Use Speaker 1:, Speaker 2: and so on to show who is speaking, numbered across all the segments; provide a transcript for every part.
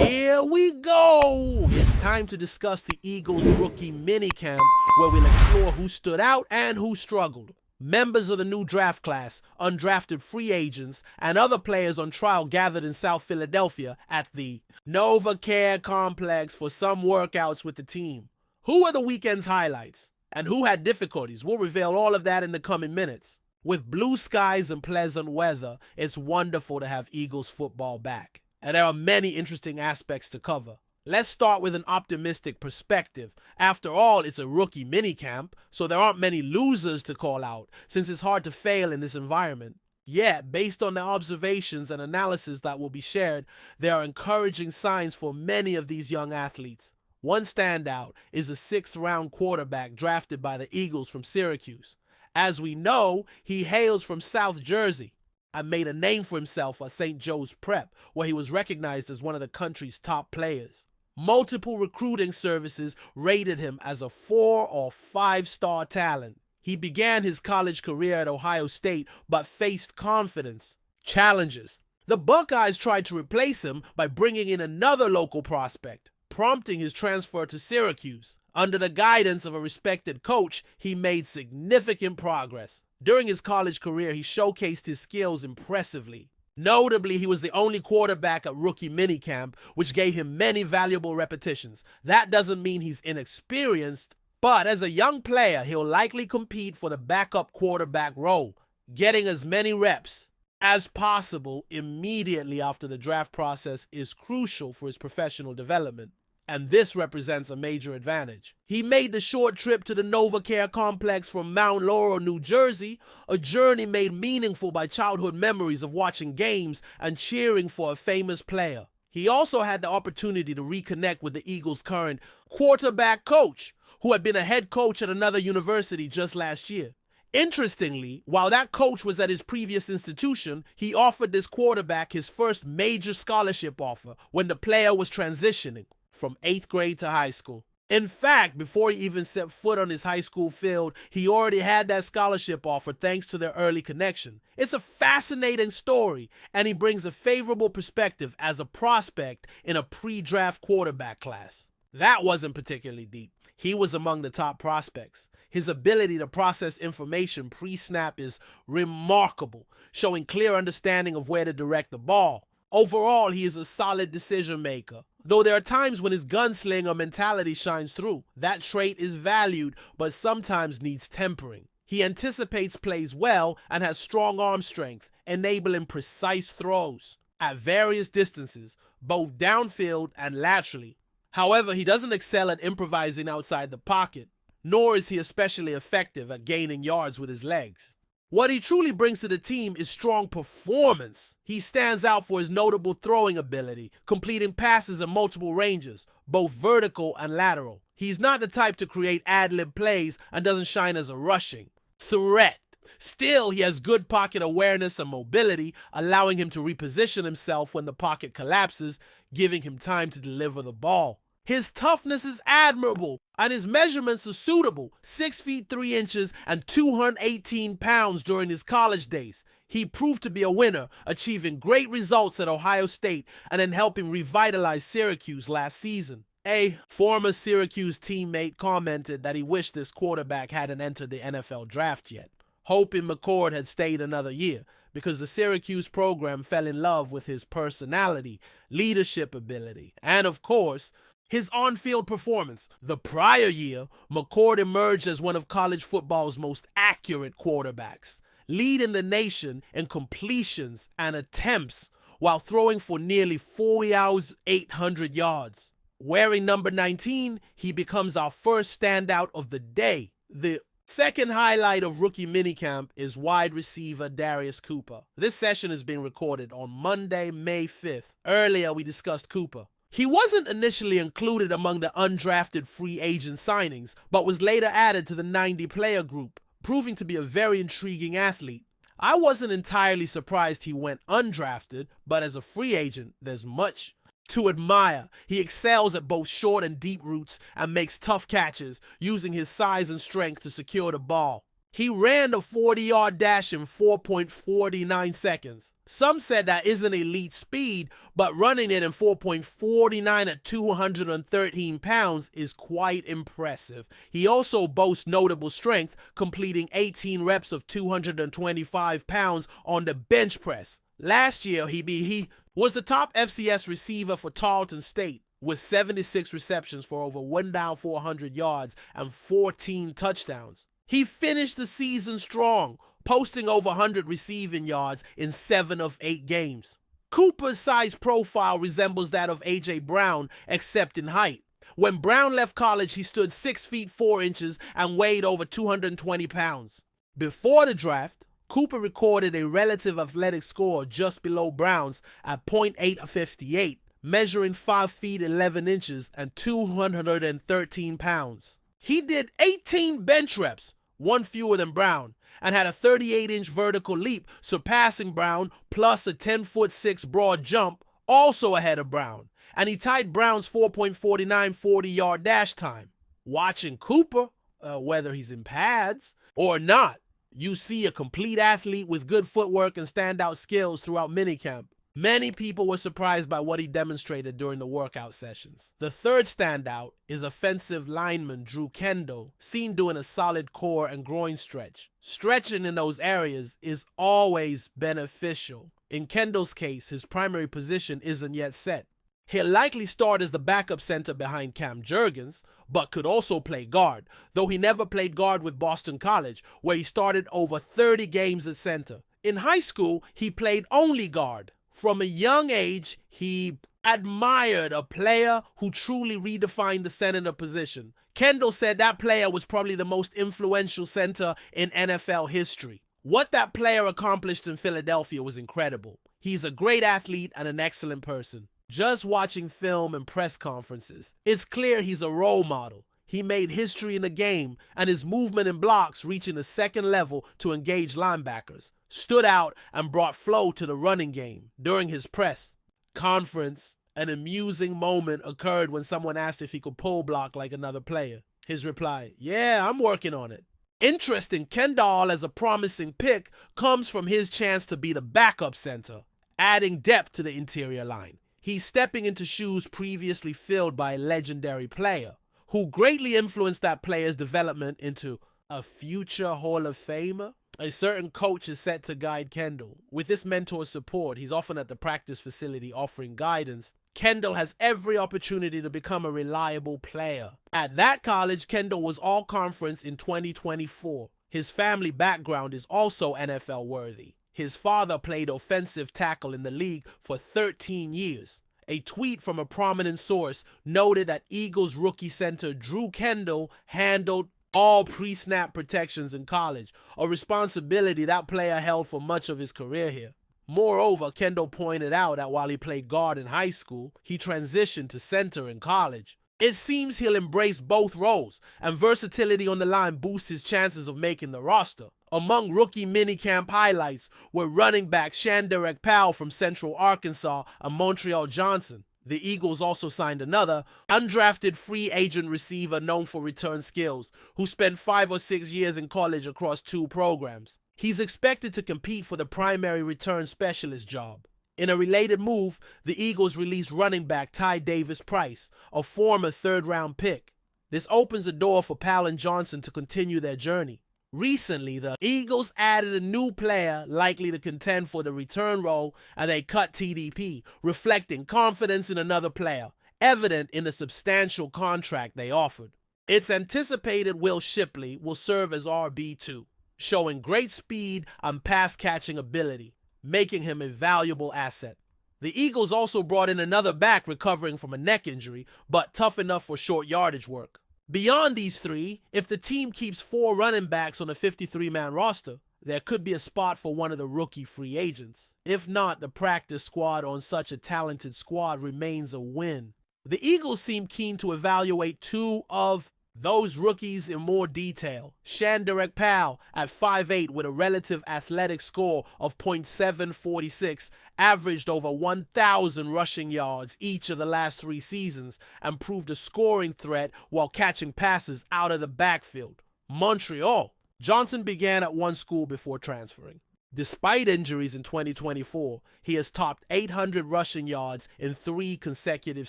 Speaker 1: Here we go! It's time to discuss the Eagles rookie minicamp, where we'll explore who stood out and who struggled. Members of the new draft class, undrafted free agents, and other players on trial gathered in South Philadelphia at the NovaCare Complex for some workouts with the team. Who are the weekend's highlights? And who had difficulties? We'll reveal all of that in the coming minutes. With blue skies and pleasant weather, it's wonderful to have Eagles football back. And there are many interesting aspects to cover. Let's start with an optimistic perspective. After all, it's a rookie minicamp, so there aren't many losers to call out, since it's hard to fail in this environment. Yet, based on the observations and analysis that will be shared, there are encouraging signs for many of these young athletes. One standout is the 6th-round quarterback drafted by the Eagles from Syracuse. As we know, he hails from South Jersey and made a name for himself at St. Joe's Prep, where he was recognized as one of the country's top players. Multiple recruiting services rated him as a 4- or 5-star talent. He began his college career at Ohio State, but faced confidence challenges. The Buckeyes tried to replace him by bringing in another local prospect, prompting his transfer to Syracuse. Under the guidance of a respected coach, he made significant progress. During his college career, he showcased his skills impressively. Notably, he was the only quarterback at rookie minicamp, which gave him many valuable repetitions. That doesn't mean he's inexperienced, but as a young player, he'll likely compete for the backup quarterback role, getting as many reps as possible immediately after the draft process is crucial for his professional development. And this represents a major advantage. He made the short trip to the NovaCare Complex from Mount Laurel, New Jersey, a journey made meaningful by childhood memories of watching games and cheering for a famous player. He also had the opportunity to reconnect with the Eagles' current quarterback coach, who had been a head coach at another university just last year. Interestingly, while that coach was at his previous institution, he offered this quarterback his first major scholarship offer when the player was transitioning from 8th grade to high school. In fact, before he even set foot on his high school field, he already had that scholarship offer thanks to their early connection. It's a fascinating story, and he brings a favorable perspective as a prospect in a pre-draft quarterback class. That wasn't particularly deep. He was among the top prospects. His ability to process information pre-snap is remarkable, showing clear understanding of where to direct the ball. Overall, he is a solid decision maker. Though there are times when his gunslinger mentality shines through. That trait is valued, but sometimes needs tempering. He anticipates plays well and has strong arm strength, enabling precise throws at various distances, both downfield and laterally. However, he doesn't excel at improvising outside the pocket, nor is he especially effective at gaining yards with his legs. What he truly brings to the team is strong performance. He stands out for his notable throwing ability, completing passes at multiple ranges, both vertical and lateral. He's not the type to create ad-lib plays and doesn't shine as a rushing threat. Still, he has good pocket awareness and mobility, allowing him to reposition himself when the pocket collapses, giving him time to deliver the ball. His toughness is admirable, and his measurements are suitable, 6 feet 3 inches and 218 pounds during his college days. He proved to be a winner, achieving great results at Ohio State and then helping revitalize Syracuse last season. A former Syracuse teammate commented that he wished this quarterback hadn't entered the NFL draft yet, hoping McCord had stayed another year, because the Syracuse program fell in love with his personality, leadership ability, and of course, his on-field performance. The prior year, McCord emerged as one of college football's most accurate quarterbacks, leading the nation in completions and attempts while throwing for nearly 4,800 yards. Wearing number 19, he becomes our first standout of the day. The second highlight of rookie minicamp is wide receiver Darius Cooper. This session is being recorded on Monday, May 5th. Earlier, we discussed Cooper. He wasn't initially included among the undrafted free agent signings, but was later added to the 90-player group, proving to be a very intriguing athlete. I wasn't entirely surprised he went undrafted, but as a free agent, there's much to admire. He excels at both short and deep routes and makes tough catches, using his size and strength to secure the ball. He ran a 40-yard dash in 4.49 seconds. Some said that isn't elite speed, but running it in 4.49 at 213 pounds is quite impressive. He also boasts notable strength, completing 18 reps of 225 pounds on the bench press. Last year, he was the top FCS receiver for Tarleton State, with 76 receptions for over 1,400 yards and 14 touchdowns. He finished the season strong, posting over 100 receiving yards in 7 of 8 games. Cooper's size profile resembles that of A.J. Brown, except in height. When Brown left college, he stood 6 feet 4 inches and weighed over 220 pounds. Before the draft, Cooper recorded a relative athletic score just below Brown's at .858, measuring 5 feet 11 inches and 213 pounds. He did 18 bench reps, one fewer than Brown, and had a 38-inch vertical leap, surpassing Brown, plus a 10'6" broad jump, also ahead of Brown. And he tied Brown's 4.49 40-yard dash time. Watching Cooper, whether he's in pads or not, you see a complete athlete with good footwork and standout skills throughout minicamp. Many people were surprised by what he demonstrated during the workout sessions. The third standout is offensive lineman Drew Kendall, seen doing a solid core and groin stretch. Stretching in those areas is always beneficial. In Kendall's case, his primary position isn't yet set. He'll likely start as the backup center behind Cam Jurgens, but could also play guard, though he never played guard with Boston College, where he started over 30 games at center. In high school, he played only guard. From a young age, he admired a player who truly redefined the center position. Kendall said that player was probably the most influential center in NFL history. What that player accomplished in Philadelphia was incredible. He's a great athlete and an excellent person. Just watching film and press conferences, it's clear he's a role model. He made history in the game, and his movement and blocks reaching the second level to engage linebackers stood out and brought flow to the running game. During his press conference, an amusing moment occurred when someone asked if he could pull block like another player. His reply, "Yeah, I'm working on it." Interesting, Kendall as a promising pick comes from his chance to be the backup center, adding depth to the interior line. He's stepping into shoes previously filled by a legendary player, who greatly influenced that player's development into a future Hall of Famer. A certain coach is set to guide Kendall. With this mentor's support, he's often at the practice facility offering guidance. Kendall has every opportunity to become a reliable player. At that college, Kendall was all-conference in 2024. His family background is also NFL worthy. His father played offensive tackle in the league for 13 years. A tweet from a prominent source noted that Eagles rookie center Drew Kendall handled all pre-snap protections in college, a responsibility that player held for much of his career here. Moreover, Kendall pointed out that while he played guard in high school, he transitioned to center in college. It seems he'll embrace both roles, and versatility on the line boosts his chances of making the roster. Among rookie minicamp highlights were running backs Shanderek Powell from Central Arkansas and Montreal Johnson. The Eagles also signed another undrafted free agent receiver known for return skills, who spent 5 or 6 years in college across 2 programs. He's expected to compete for the primary return specialist job. In a related move, the Eagles released running back Ty Davis-Price, a former third-round pick. This opens the door for Powell and Johnson to continue their journey. Recently, the Eagles added a new player likely to contend for the return role, and they cut TDP, reflecting confidence in another player, evident in the substantial contract they offered. It's anticipated Will Shipley will serve as RB2, showing great speed and pass-catching ability, making him a valuable asset. The Eagles also brought in another back recovering from a neck injury, but tough enough for short yardage work. Beyond these 3, if the team keeps 4 running backs on a 53-man roster, there could be a spot for one of the rookie free agents. If not, the practice squad on such a talented squad remains a win. The Eagles seem keen to evaluate 2 of those rookies in more detail. Shanderek Powell at 5'8" with a relative athletic score of .746, averaged over 1,000 rushing yards each of the last 3 seasons and proved a scoring threat while catching passes out of the backfield. Montreal Johnson began at one school before transferring. Despite injuries in 2024, he has topped 800 rushing yards in 3 consecutive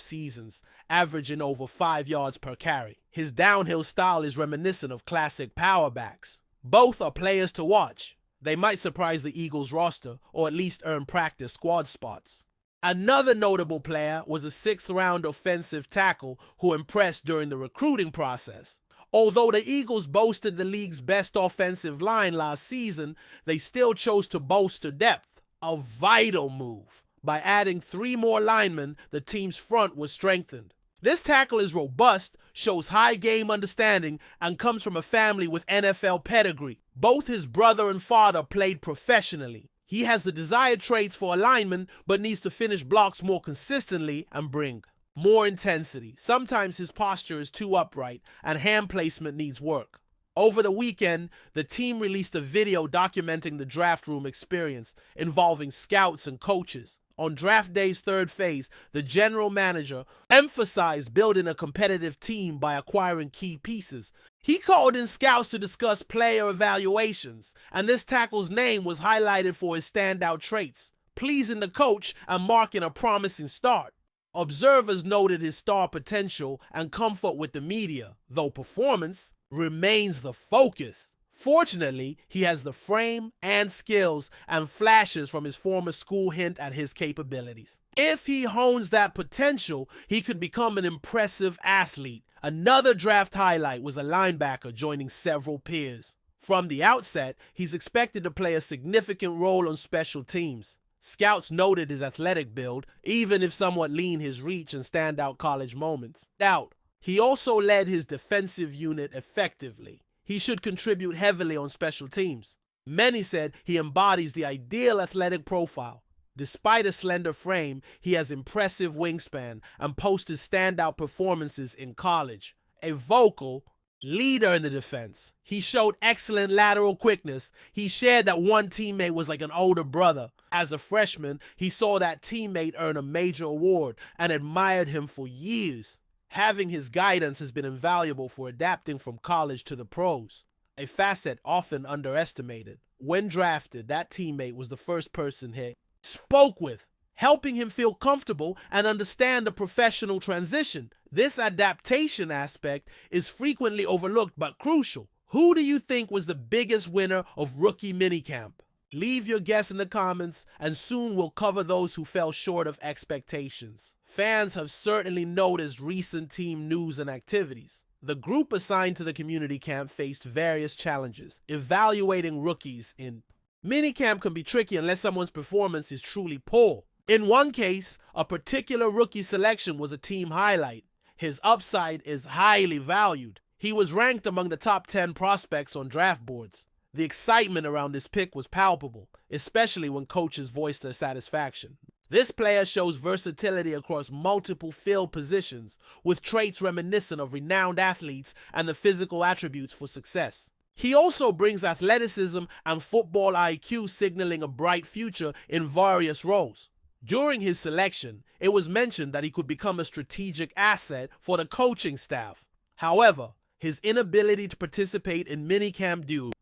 Speaker 1: seasons, averaging over 5 yards per carry. His downhill style is reminiscent of classic power backs. Both are players to watch. They might surprise the Eagles roster or at least earn practice squad spots. Another notable player was a 6th-round offensive tackle who impressed during the recruiting process. Although the Eagles boasted the league's best offensive line last season, they still chose to bolster depth, a vital move. By adding 3 more linemen, the team's front was strengthened. This tackle is robust, shows high game understanding, and comes from a family with NFL pedigree. Both his brother and father played professionally. He has the desired traits for a lineman, but needs to finish blocks more consistently and bring more intensity. Sometimes his posture is too upright and hand placement needs work. Over the weekend, the team released a video documenting the draft room experience involving scouts and coaches. On draft day's 3rd phase, the general manager emphasized building a competitive team by acquiring key pieces. He called in scouts to discuss player evaluations, and this tackle's name was highlighted for his standout traits, pleasing the coach and marking a promising start. Observers noted his star potential and comfort with the media, though performance remains the focus. Fortunately, he has the frame and skills, and flashes from his former school hint at his capabilities. If he hones that potential, he could become an impressive athlete. Another draft highlight was a linebacker joining several peers. From the outset, he's expected to play a significant role on special teams. Scouts noted his athletic build, even if somewhat lean his reach and standout college moments. He also led his defensive unit effectively. He should contribute heavily on special teams. Many said he embodies the ideal athletic profile. Despite a slender frame, he has impressive wingspan and posted standout performances in college. A vocal leader in the defense, he showed excellent lateral quickness. He shared that one teammate was like an older brother. As a freshman, he saw that teammate earn a major award and admired him for years. Having his guidance has been invaluable for adapting from college to the pros, a facet often underestimated. When drafted, that teammate was the first person he spoke with, helping him feel comfortable and understand the professional transition. This adaptation aspect is frequently overlooked but crucial. Who do you think was the biggest winner of rookie minicamp? Leave your guess in the comments, and soon we'll cover those who fell short of expectations. Fans have certainly noticed recent team news and activities. The group assigned to the community camp faced various challenges. Evaluating rookies in minicamp can be tricky unless someone's performance is truly poor. In one case, a particular rookie selection was a team highlight. His upside is highly valued. He was ranked among the top 10 prospects on draft boards. The excitement around this pick was palpable, especially when coaches voiced their satisfaction. This player shows versatility across multiple field positions, with traits reminiscent of renowned athletes and the physical attributes for success. He also brings athleticism and football IQ, signaling a bright future in various roles. During his selection, it was mentioned that he could become a strategic asset for the coaching staff. However, his inability to participate in minicamp due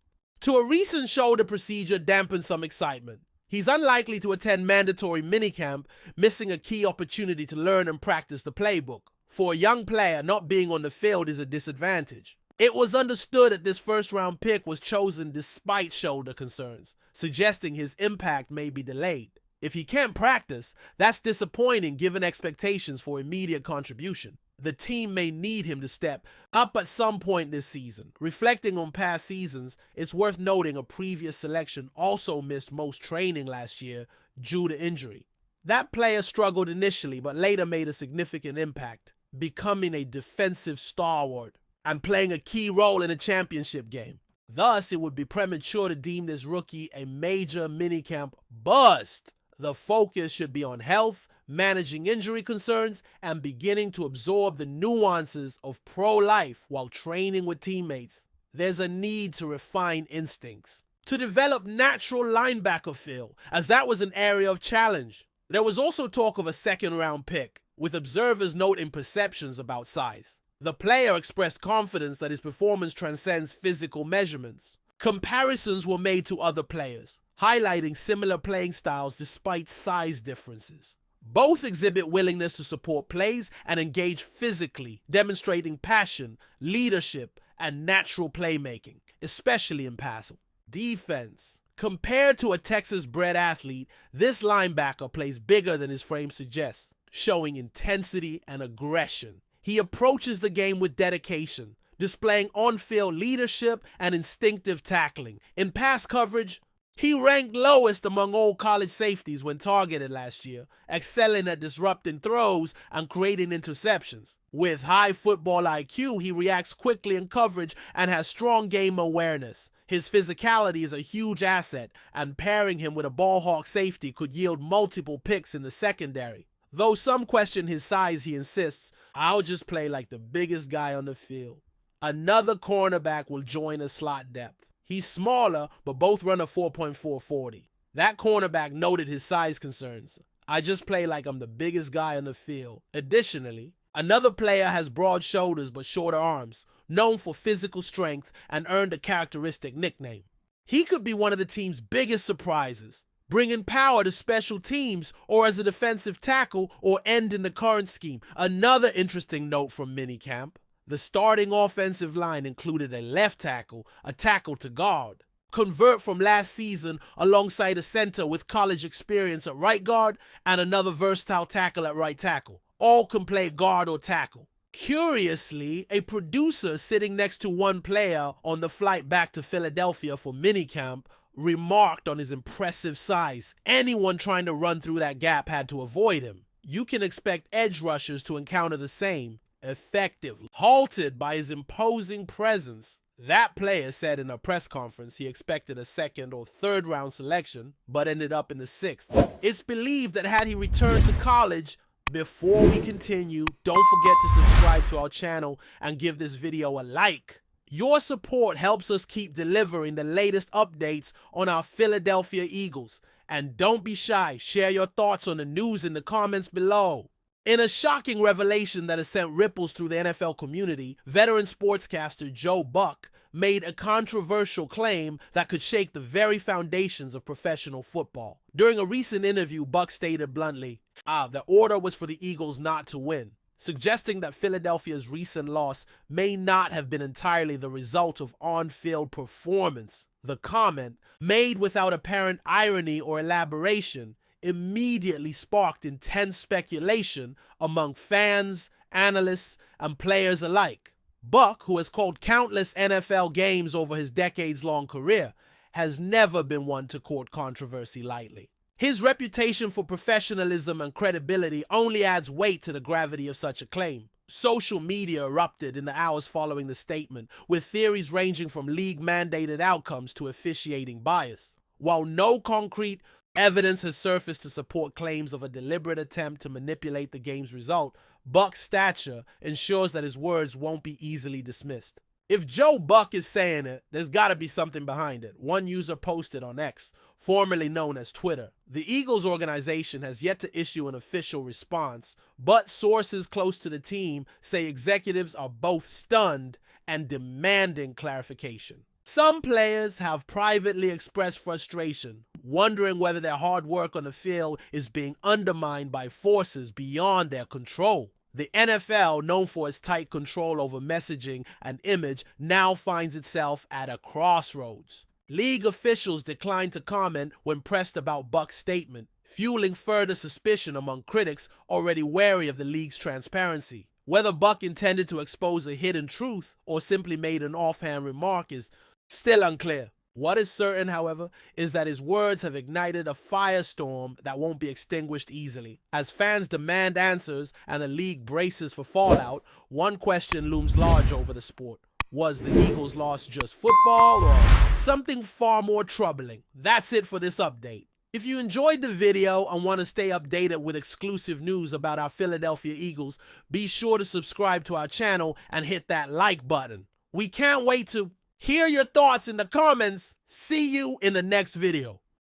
Speaker 1: to a recent shoulder procedure dampened some excitement. He's unlikely to attend mandatory minicamp, missing a key opportunity to learn and practice the playbook. For a young player, not being on the field is a disadvantage. It was understood that this first-round pick was chosen despite shoulder concerns, suggesting his impact may be delayed. If he can't practice, that's disappointing given expectations for immediate contribution. The team may need him to step up at some point this season. Reflecting on past seasons, it's worth noting a previous selection also missed most training last year due to injury. That player struggled initially but later made a significant impact, becoming a defensive stalwart and playing a key role in a championship game. Thus, it would be premature to deem this rookie a major minicamp bust. The focus should be on health, managing injury concerns, and beginning to absorb the nuances of pro life while training with teammates. There's a need to refine instincts, to develop natural linebacker feel, as that was an area of challenge. There was also talk of a second-round pick, with observers noting perceptions about size. The player expressed confidence that his performance transcends physical measurements. Comparisons were made to other players, highlighting similar playing styles despite size differences. Both exhibit willingness to support plays and engage physically, demonstrating passion, leadership, and natural playmaking, especially in passing. Defense. Compared to a Texas-bred athlete, this linebacker plays bigger than his frame suggests, showing intensity and aggression. He approaches the game with dedication, displaying on-field leadership and instinctive tackling. In pass coverage, he ranked lowest among all college safeties when targeted last year, excelling at disrupting throws and creating interceptions. With high football IQ, he reacts quickly in coverage and has strong game awareness. His physicality is a huge asset, and pairing him with a ball hawk safety could yield multiple picks in the secondary. Though some question his size, he insists, "I'll just play like the biggest guy on the field." Another cornerback will join a slot depth. He's smaller, but both run a 4.4 40. That cornerback noted his size concerns. "I just play like I'm the biggest guy on the field." Additionally, another player has broad shoulders but shorter arms, known for physical strength and earned a characteristic nickname. He could be one of the team's biggest surprises, bringing power to special teams or as a defensive tackle or end in the current scheme. Another interesting note from minicamp. The starting offensive line included a left tackle, a tackle to guard, convert from last season alongside a center with college experience at right guard and another versatile tackle at right tackle. All can play guard or tackle. Curiously, a producer sitting next to one player on the flight back to Philadelphia for minicamp remarked on his impressive size. Anyone trying to run through that gap had to avoid him. You can expect edge rushers to encounter the same. Effectively. Halted by his imposing presence, that player said in a press conference he expected a second or third round selection, but ended up in the 6th. It's believed that had he returned to college. Before we continue, don't forget to subscribe to our channel and give this video a like. Your support helps us keep delivering the latest updates on our Philadelphia Eagles. And don't be shy, share your thoughts on the news in the comments below. In a shocking revelation that has sent ripples through the NFL community, veteran sportscaster Joe Buck made a controversial claim that could shake the very foundations of professional football. During a recent interview, Buck stated bluntly, the order was for the Eagles not to win, suggesting that Philadelphia's recent loss may not have been entirely the result of on-field performance. The comment, made without apparent irony or elaboration, immediately sparked intense speculation among fans, analysts, and players alike. Buck, who has called countless NFL games over his decades-long career, has never been one to court controversy lightly. His reputation for professionalism and credibility only adds weight to the gravity of such a claim. Social media erupted in the hours following the statement, with theories ranging from league-mandated outcomes to officiating bias. While no concrete evidence has surfaced to support claims of a deliberate attempt to manipulate the game's result, Buck's stature ensures that his words won't be easily dismissed. If Joe Buck is saying it, there's got to be something behind it, one user posted on X, formerly known as Twitter. The Eagles organization has yet to issue an official response, but sources close to the team say executives are both stunned and demanding clarification. Some players have privately expressed frustration, wondering whether their hard work on the field is being undermined by forces beyond their control. The NFL, known for its tight control over messaging and image, now finds itself at a crossroads. League officials declined to comment when pressed about Buck's statement, fueling further suspicion among critics already wary of the league's transparency. Whether Buck intended to expose a hidden truth or simply made an offhand remark is still unclear. What is certain, however, is that his words have ignited a firestorm that won't be extinguished easily. As fans demand answers and the league braces for fallout, one question looms large over the sport. Was the Eagles' loss just football or something far more troubling? That's it for this update. If you enjoyed the video and want to stay updated with exclusive news about our Philadelphia Eagles, be sure to subscribe to our channel and hit that like button. We can't wait to hear your thoughts in the comments. See you in the next video.